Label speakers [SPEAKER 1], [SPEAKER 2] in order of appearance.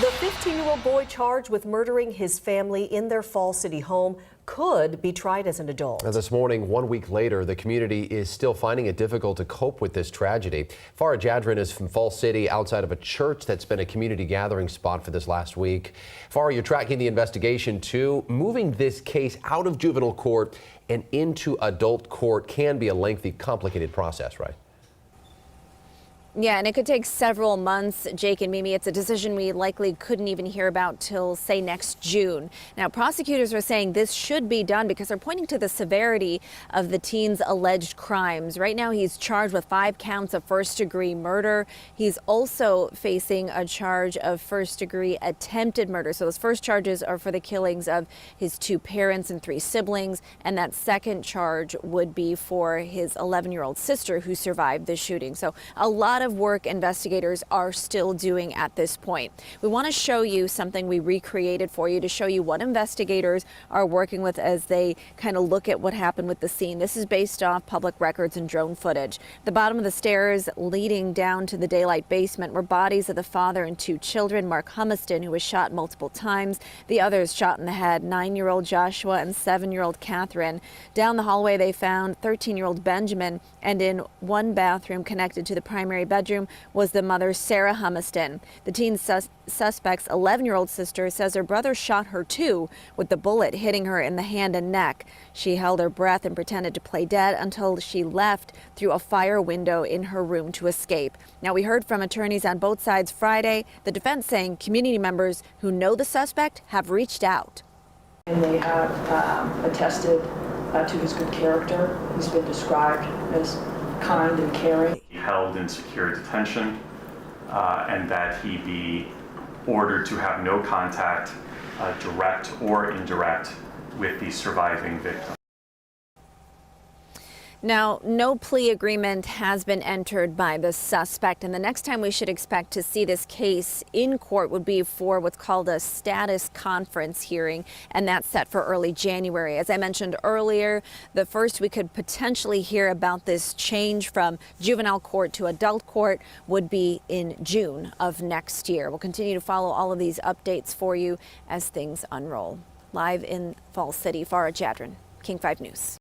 [SPEAKER 1] The 15-year-old boy charged with murdering his family in their Falls City home could be tried as an adult.
[SPEAKER 2] Now, this morning, 1 week later, the community is still finding it difficult to cope with this tragedy. Farah Jadrin is from Falls City, outside of a church that's been a community gathering spot for this last week. Farah, you're tracking the investigation too. Moving this case out of juvenile court and into adult court can be a lengthy, complicated process, right?
[SPEAKER 3] Yeah, and it could take several months, Jake and Mimi. It's a decision we likely couldn't even hear about till, say, next June. Now, prosecutors are saying this should be done because they're pointing to the severity of the teen's alleged crimes. Right now, he's charged with 5 counts of first-degree murder. He's also facing a charge of first-degree attempted murder. So those first charges are for the killings of his 2 parents and 3 siblings, and that second charge would be for his 11-year-old sister who survived the shooting. So a lot of work investigators are still doing at this point. We want to show you something we recreated for you to show you what investigators are working with as they kind of look at what happened with the scene. This is based off public records and drone footage. The bottom of the stairs leading down to the daylight basement were bodies of the father and 2 children, Mark Humiston, who was shot multiple times. The others shot in the head, 9-year-old Joshua and 7-year-old Catherine. Down the hallway, they found 13-year-old Benjamin, and in one bathroom connected to the primary bedroom was the mother, Sarah Humiston. The teen suspect's 11-year-old sister says her brother shot her too, with the bullet hitting her in the hand and neck. She held her breath and pretended to play dead until she left through a fire window in her room to escape. Now, we heard from attorneys on both sides Friday, the defense saying community members who know the suspect have reached out.
[SPEAKER 4] And they have attested to his good character. He's been described as kind and caring.
[SPEAKER 5] Held in secure detention and that he be ordered to have no contact, direct or indirect, with the surviving victim.
[SPEAKER 3] Now, no plea agreement has been entered by the suspect, and the next time we should expect to see this case in court would be for what's called a status conference hearing, and that's set for early January. As I mentioned earlier, the first we could potentially hear about this change from juvenile court to adult court would be in June of next year. We'll continue to follow all of these updates for you as things unroll. Live in Falls City, Farah Jadrin, King 5 News.